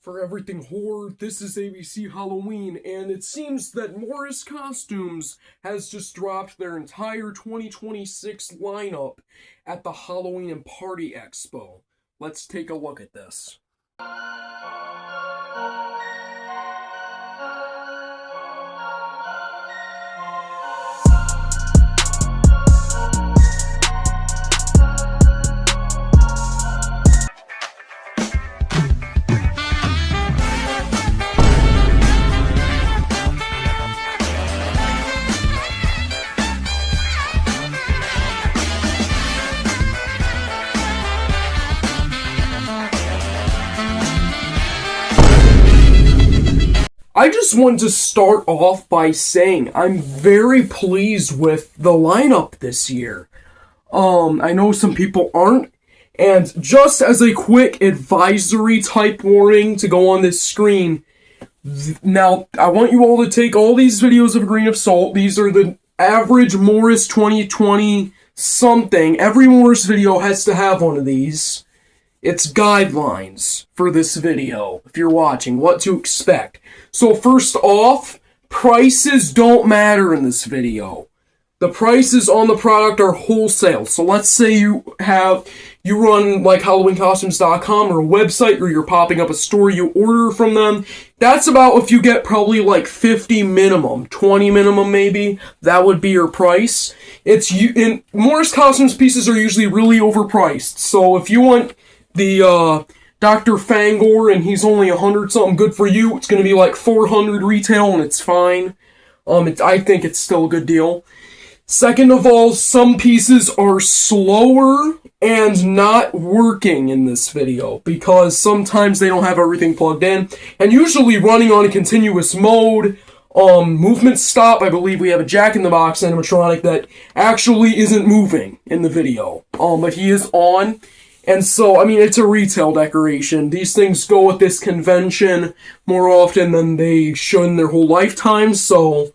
For everything horror, this is ABC Halloween, and it seems that Morris Costumes has just dropped their entire 2026 lineup at the Halloween and Party Expo. Let's take a look at this. I just want to start off by saying I'm very pleased with the lineup this year. I know some people aren't, and just as a quick advisory type warning to go on this screen, now I want you all to take all these videos with a grain of salt. These are the average Morris 2020 something. Every Morris video has to have one of these. It's guidelines for this video, if you're watching, what to expect. So first off, prices don't matter in this video. The prices on the product are wholesale. So let's say you run like HalloweenCostumes.com or a website, or you're popping up a store, you order from them. That's about if you get probably like 50 minimum, 20 minimum maybe. That would be your price. Morris Costumes pieces are usually really overpriced. So if you want the Dr. Fangor and he's only 100 something, good for you. It's going to be like 400 retail and it's fine. I think it's still a good deal. Second of all, some pieces are slower and not working in this video because sometimes they don't have everything plugged in, and usually running on a continuous mode. Movement stop, I believe we have a Jack in the Box animatronic that actually isn't moving in the video, but he is on. And so, I mean, it's a retail decoration. These things go at this convention more often than they should in their whole lifetime. So,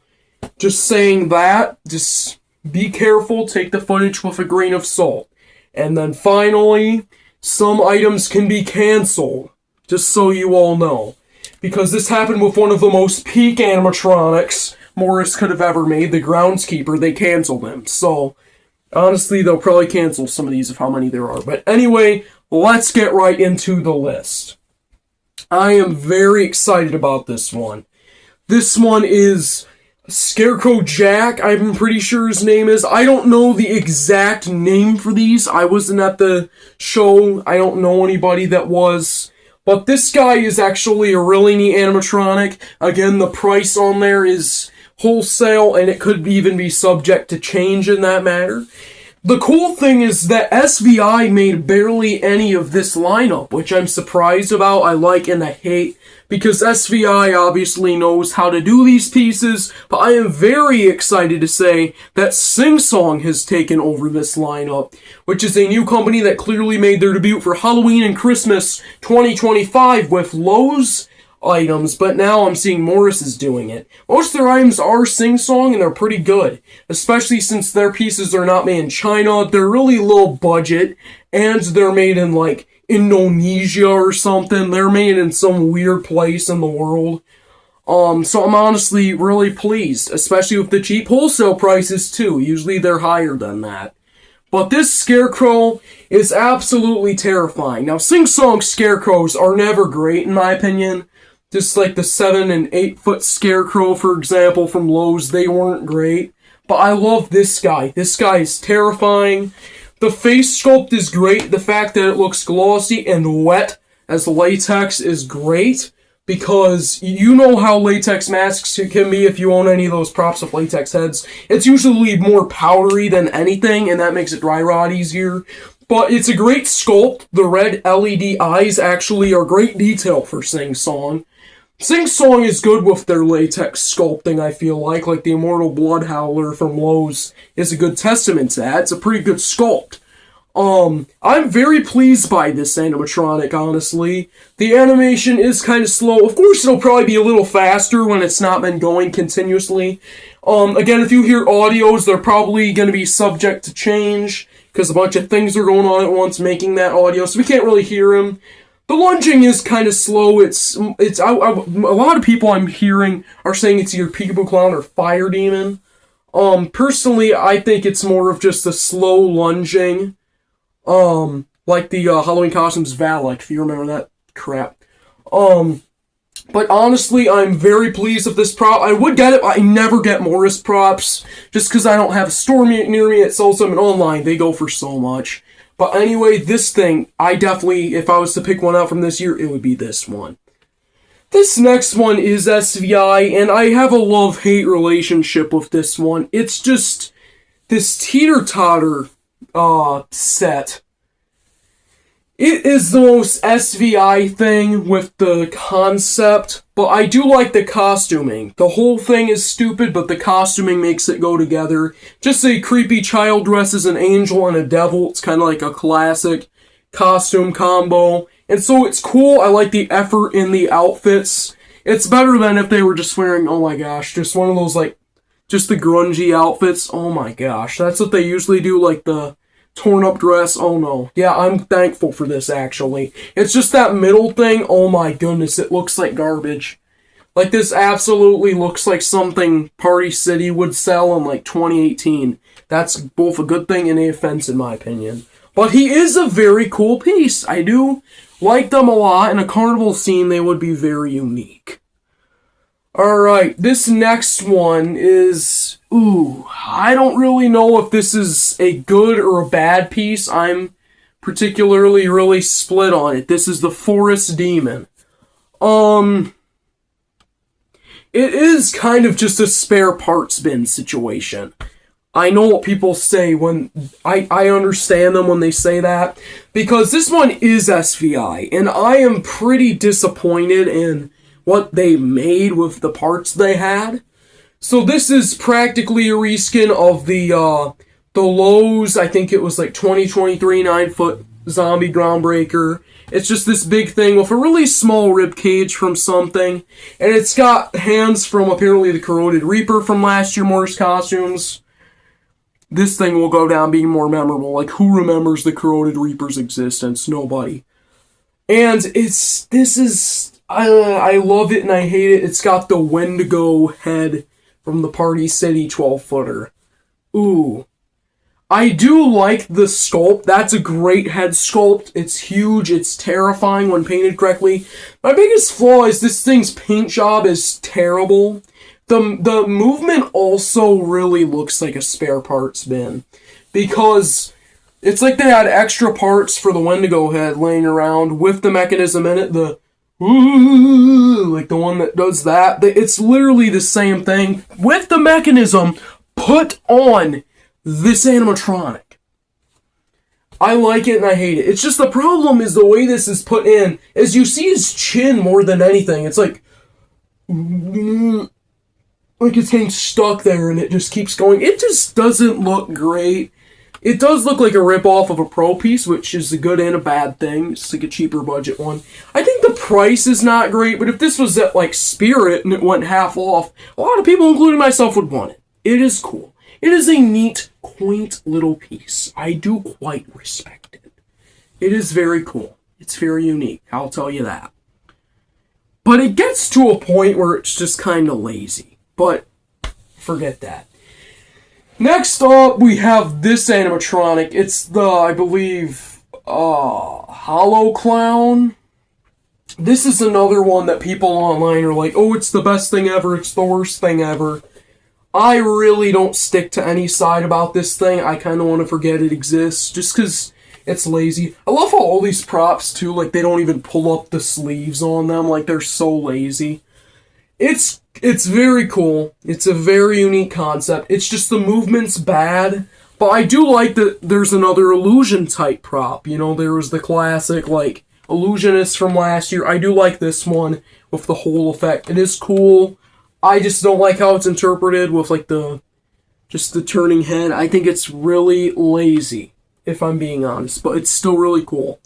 just saying that, just be careful, take the footage with a grain of salt. And then finally, some items can be canceled, just so you all know. Because this happened with one of the most peak animatronics Morris could have ever made, the Groundskeeper. They canceled him, so honestly, they'll probably cancel some of these of how many there are. But anyway, let's get right into the list. I am very excited about this one. This one is Scarecrow Jack, I'm pretty sure his name is. I don't know the exact name for these. I wasn't at the show. I don't know anybody that was. But this guy is actually a really neat animatronic. Again, the price on there is wholesale, and it could even be subject to change in that matter. The cool thing is that SVI made barely any of this lineup, which I'm surprised about. I like and I hate, because SVI obviously knows how to do these pieces, but I am very excited to say that Sing Song has taken over this lineup, which is a new company that clearly made their debut for Halloween and Christmas 2025 with Lowe's items, but now I'm seeing Morris is doing it. Most of their items are Sing Song, and they're pretty good, especially since their pieces are not made in China. They're really low budget, and they're made in like Indonesia or something. They're made in some weird place in the world. So I'm honestly really pleased, especially with the cheap wholesale prices too. Usually they're higher than that. But this Scarecrow is absolutely terrifying. Now, Sing Song Scarecrows are never great, in my opinion. Just like the 7 and 8 foot Scarecrow, for example, from Lowe's, they weren't great. But I love this guy. This guy is terrifying. The face sculpt is great. The fact that it looks glossy and wet as latex is great, because you know how latex masks can be if you own any of those props with latex heads. It's usually more powdery than anything, and that makes it dry rot easier. But it's a great sculpt. The red LED eyes actually are great detail for Sing Song. Sing Song is good with their latex sculpting, I feel like the Immortal Blood Howler from Lowe's is a good testament to that. It's a pretty good sculpt. I'm very pleased by this animatronic, honestly. The animation is kind of slow. Of course, it'll probably be a little faster when it's not been going continuously. Again, if you hear audios, they're probably going to be subject to change, because a bunch of things are going on at once making that audio, so we can't really hear them. The lunging is kind of slow. A lot of people I'm hearing are saying it's either Peekaboo Clown or Fire Demon. Personally, I think it's more of just a slow lunging. Like the Halloween costumes Valak, if you remember that crap. But honestly, I'm very pleased with this prop. I would get it, but I never get Morris props, just because I don't have a store near me that sells them, and online, they go for so much. But anyway, this thing, I definitely, if I was to pick one out from this year, it would be this one. This next one is SVI, and I have a love-hate relationship with this one. It's just this teeter-totter, set. It is the most SVI thing with the concept, but I do like the costuming. The whole thing is stupid, but the costuming makes it go together. Just a creepy child dressed as an angel and a devil. It's kind of like a classic costume combo. And so it's cool. I like the effort in the outfits. It's better than if they were just wearing, oh my gosh, just one of those, like, just the grungy outfits. Oh my gosh, that's what they usually do, like the torn up dress. Oh no. Yeah, I'm thankful for this, actually. It's just that middle thing. Oh my goodness, it looks like garbage. Like, this absolutely looks like something Party City would sell in, like, 2018. That's both a good thing and a offense, in my opinion. But he is a very cool piece. I do like them a lot. In a carnival scene, they would be very unique. Alright, this next one is... Ooh, I don't really know if this is a good or a bad piece. I'm particularly really split on it. This is the Forest Demon. It is kind of just a spare parts bin situation. I know what people say when... I understand them when they say that. Because this one is SVI, and I am pretty disappointed in what they made with the parts they had. So this is practically a reskin of the Lowe's, I think it was like 2023 9-foot zombie groundbreaker. It's just this big thing with a really small rib cage from something. And it's got hands from apparently the Corroded Reaper from last year Morris costumes. This thing will go down being more memorable. Like, who remembers the Corroded Reaper's existence? Nobody. And I love it and I hate it. It's got the Wendigo head from the Party City 12-footer. Ooh. I do like the sculpt. That's a great head sculpt. It's huge. It's terrifying when painted correctly. My biggest flaw is this thing's paint job is terrible. The movement also really looks like a spare parts bin. Because it's like they had extra parts for the Wendigo head laying around with the mechanism in it. The ooh, like the one that does that. It's literally the same thing with the mechanism put on this animatronic. I like it and I hate it. It's just the problem is the way this is put in is you see his chin more than anything. It's like it's getting stuck there and it just keeps going. It just doesn't look great. It does look like a rip-off of a Pro piece, which is a good and a bad thing. It's like a cheaper budget one. I think the price is not great, but if this was at, like, Spirit and it went half off, a lot of people, including myself, would want it. It is cool. It is a neat, quaint little piece. I do quite respect it. It is very cool. It's very unique, I'll tell you that. But it gets to a point where it's just kind of lazy. But forget that. Next up, we have this animatronic. It's the, I believe, Hollow Clown. This is another one that people online are like, oh, it's the best thing ever, it's the worst thing ever. I really don't stick to any side about this thing. I kind of want to forget it exists, just because it's lazy. I love how all these props, too, like, they don't even pull up the sleeves on them, like, they're so lazy. It's very cool. It's a very unique concept. It's just the movement's bad. But I do like that there's another illusion type prop. You know, there was the classic, like, illusionist from last year. I do like this one with the whole effect. It is cool. I just don't like how it's interpreted with, like, the turning head. I think it's really lazy, if I'm being honest. But it's still really cool.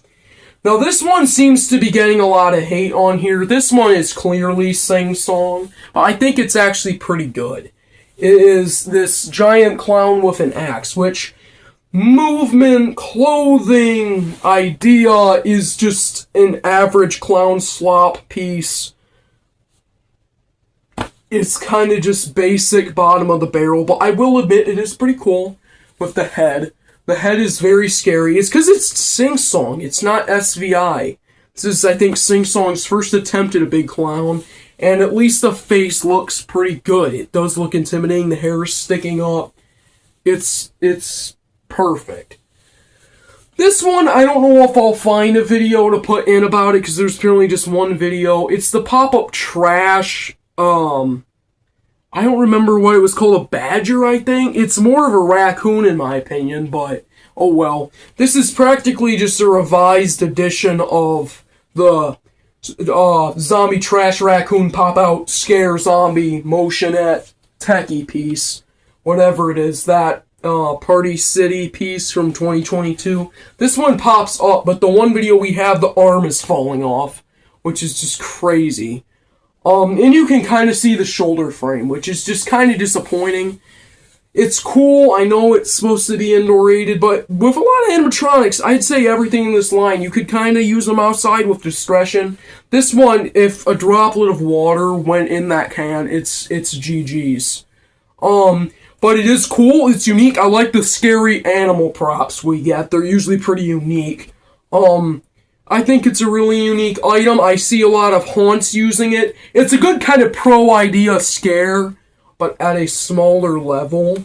Now, this one seems to be getting a lot of hate on here. This one is clearly sing-song, but I think it's actually pretty good. It is this giant clown with an axe, which movement, clothing idea is just an average clown slop piece. It's kind of just basic bottom of the barrel, but I will admit it is pretty cool with the head. The head is very scary. It's because it's Sing Song. It's not SVI. This is, I think, Sing Song's first attempt at a big clown, and at least the face looks pretty good. It does look intimidating. The hair is sticking up. It's perfect. This one, I don't know if I'll find a video to put in about it, because there's apparently just one video. It's the pop-up trash, I don't remember what it was called, a badger, I think? It's more of a raccoon, in my opinion, but oh well. This is practically just a revised edition of the zombie trash raccoon pop-out scare zombie motionette techie piece. Whatever it is, that Party City piece from 2022. This one pops up, but the one video we have, the arm is falling off, which is just crazy. And you can kind of see the shoulder frame, which is just kind of disappointing. It's cool, I know it's supposed to be indoor rated, but with a lot of animatronics, I'd say everything in this line, you could kind of use them outside with discretion. This one, if a droplet of water went in that can, it's GG's. But it is cool, it's unique. I like the scary animal props we get. They're usually pretty unique. I think it's a really unique item. I see a lot of haunts using it. It's a good kind of pro idea scare, but at a smaller level.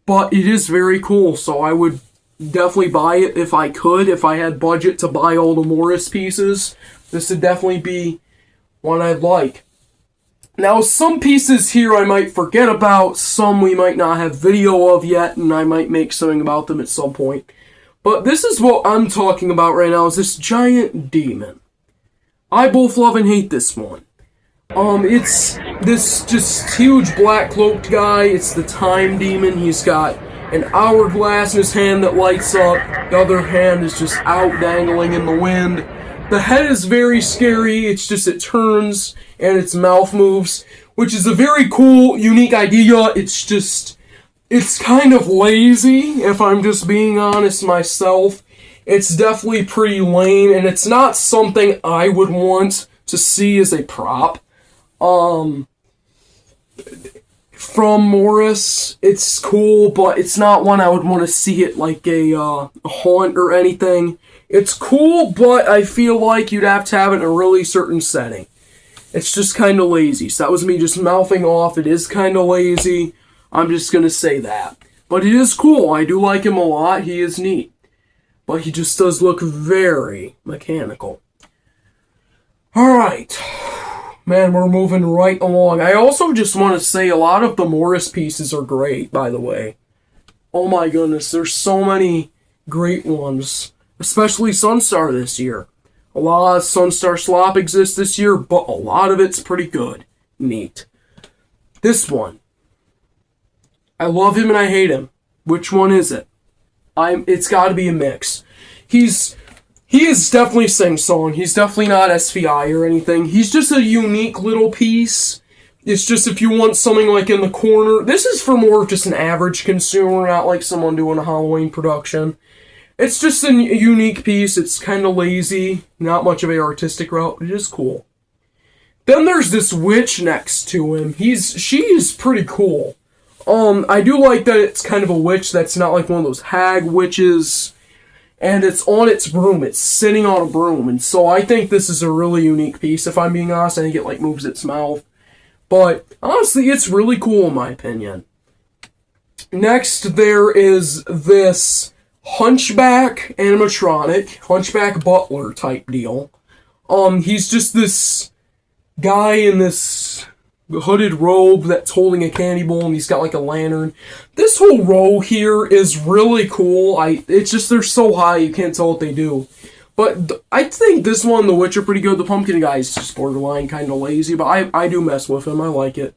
But it is very cool, so I would definitely buy it if I could. If I had budget to buy all the Morris pieces, this would definitely be one I'd like. Now, some pieces here I might forget about, some we might not have video of yet, and I might make something about them at some point. But this is what I'm talking about right now, is this giant demon. I both love and hate this one. It's this just huge black cloaked guy. It's the time demon. He's got an hourglass in his hand that lights up. The other hand is just out dangling in the wind. The head is very scary. It's just, it turns and its mouth moves, which is a very cool, unique idea. It's kind of lazy, if I'm just being honest myself. It's definitely pretty lame, and it's not something I would want to see as a prop. From Morris, it's cool, but it's not one I would want to see it like a haunt or anything. It's cool, but I feel like you'd have to have it in a really certain setting. It's just kind of lazy. So that was me just mouthing off. It is kind of lazy. I'm just going to say that. But it is cool. I do like him a lot. He is neat. But he just does look very mechanical. Alright. Man, we're moving right along. I also just want to say a lot of the Morris pieces are great, by the way. Oh my goodness, there's so many great ones. Especially Sunstar this year. A lot of Sunstar slop exists this year, but a lot of it's pretty good. Neat. This one. I love him and I hate him. Which one is it? It's gotta be a mix. He is definitely Sing Song. He's definitely not SVI or anything. He's just a unique little piece. It's just if you want something like in the corner. This is for more of just an average consumer, not like someone doing a Halloween production. It's just a unique piece. It's kind of lazy. Not much of an artistic route, but it is cool. Then there's this witch next to him. She is pretty cool. I do like that it's kind of a witch that's not like one of those hag witches. And it's on its broom. It's sitting on a broom. And so I think this is a really unique piece. If I'm being honest, I think it like moves its mouth. But honestly, it's really cool in my opinion. Next, there is this Hunchback animatronic, Hunchback Butler type deal. He's just this guy in this hooded robe that's holding a candy bowl, and he's got like a lantern. This whole row here is really cool. It's just they're so high you can't tell what they do. But I think this one, The Witch, are pretty good. The pumpkin guy is just borderline kind of lazy, but I do mess with him. I like it.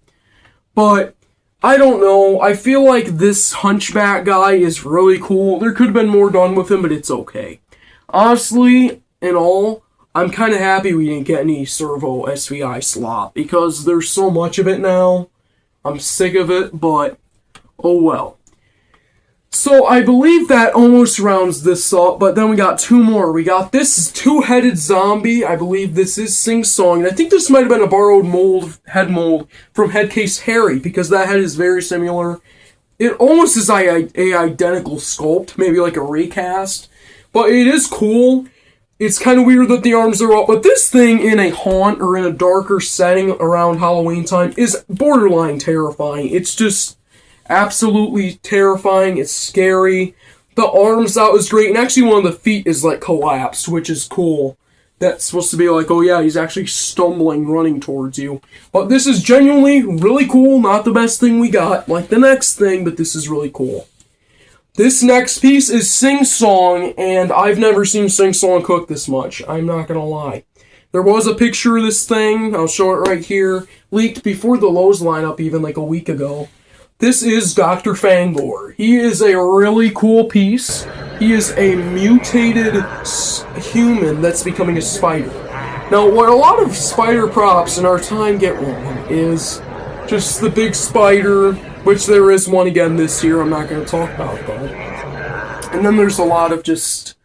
But I don't know. I feel like this Hunchback guy is really cool. There could have been more done with him, but it's okay. Honestly, in all, I'm kind of happy we didn't get any Servo SVI slop, because there's so much of it now. I'm sick of it, but oh well. So I believe that almost rounds this up, but then we got two more. We got this two-headed zombie. I believe this is Sing Song, and I think this might have been a borrowed head mold from Headcase Harry, because that head is very similar. It almost is a identical sculpt, maybe like a recast, but it is cool. It's kind of weird that the arms are up, but this thing in a haunt or in a darker setting around Halloween time is borderline terrifying. It's just absolutely terrifying. It's scary. The arms out is great, and actually one of the feet is like collapsed, which is cool. That's supposed to be like, oh yeah, he's actually stumbling, running towards you. But this is genuinely really cool. Not the best thing we got, like the next thing, but this is really cool. This next piece is Sing Song, and I've never seen Sing Song cook this much. I'm not gonna lie. There was a picture of this thing, I'll show it right here, leaked before the Lowe's lineup even like a week ago. This is Dr. Fangor. He is a really cool piece. He is a mutated human that's becoming a spider. Now, what a lot of spider props in our time get wrong is just the big spider, which there is one again this year I'm not going to talk about though. And then there's a lot of just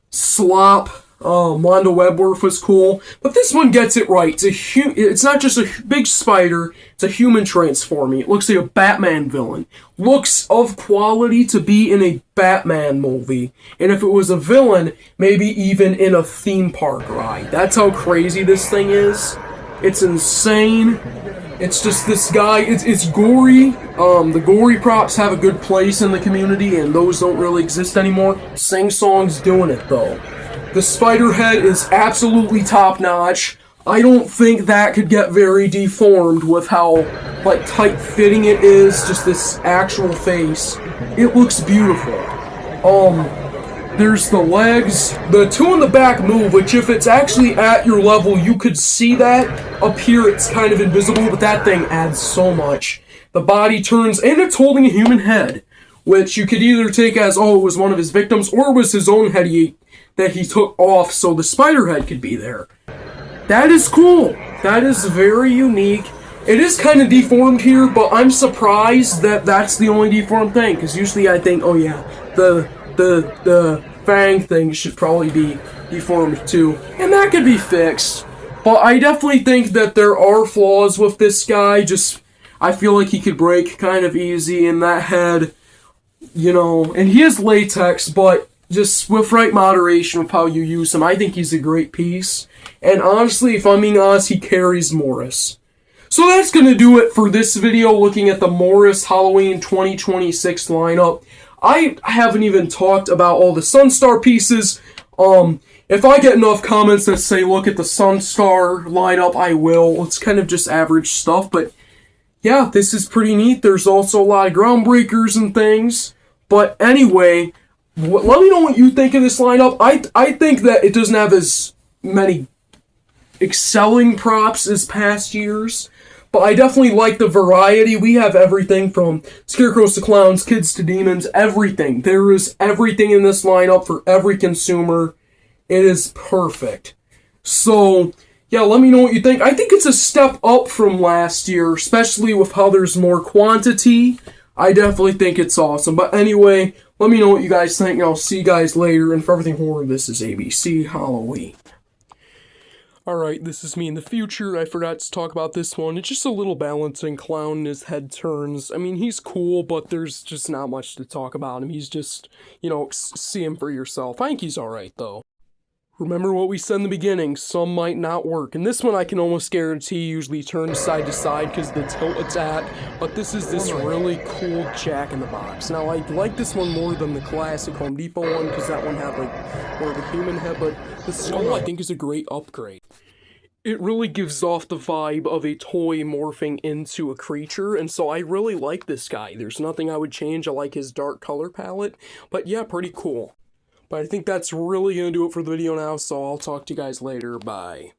slop. Wanda Webworth was cool, but this one gets it right. It's not just a big spider, it's a human transforming. It looks like a Batman villain. Looks of quality to be in a Batman movie. And if it was a villain, maybe even in a theme park ride. That's how crazy this thing is. It's insane. It's just this guy, it's gory. The gory props have a good place in the community, and those don't really exist anymore. Sing Song's doing it though. The spider head is absolutely top-notch. I don't think that could get very deformed with how, like, tight-fitting it is, just this actual face. It looks beautiful. There's the legs. The two in the back move, which if it's actually at your level, you could see that. Up here, it's kind of invisible, but that thing adds so much. The body turns, and it's holding a human head, which you could either take as, oh, it was one of his victims, or it was his own head that he took off so the spider head could be there. That is cool. That is very unique. It is kind of deformed here, but I'm surprised that that's the only deformed thing, because usually I think, oh yeah, the fang thing should probably be deformed too, and that could be fixed. But I definitely think that there are flaws with this guy. Just, I feel like he could break kind of easy in that head, you know, and he is latex, but just with right moderation of how you use him, I think he's a great piece. And honestly, if I'm being honest, he carries Morris. So that's going to do it for this video, looking at the Morris Halloween 2026 lineup. I haven't even talked about all the Sunstar pieces. If I get enough comments that say, look at the Sunstar lineup, I will. It's kind of just average stuff, but yeah, this is pretty neat. There's also a lot of groundbreakers and things. But anyway, let me know what you think of this lineup. I think that it doesn't have as many excelling props as past years, but I definitely like the variety. We have everything from scarecrows to clowns, kids to demons, everything. There is everything in this lineup for every consumer. It is perfect. So, yeah, let me know what you think. I think it's a step up from last year, especially with how there's more quantity. I definitely think it's awesome. But anyway, let me know what you guys think, and I'll see you guys later. And for everything horror, this is ABC Halloween. Alright, this is me in the future. I forgot to talk about this one. It's just a little balancing clown and his head turns. I mean, he's cool, but there's just not much to talk about him. He's just, you know, see him for yourself. I think he's alright, though. Remember what we said in the beginning, some might not work. And this one I can almost guarantee usually turns side to side because the tilt it's at. But this is this really cool Jack-in-the-Box. Now I like this one more than the classic Home Depot one because that one had like more of a human head. But the skull I think is a great upgrade. It really gives off the vibe of a toy morphing into a creature. And so I really like this guy. There's nothing I would change. I like his dark color palette. But yeah, pretty cool. But I think that's really going to do it for the video now, so I'll talk to you guys later. Bye.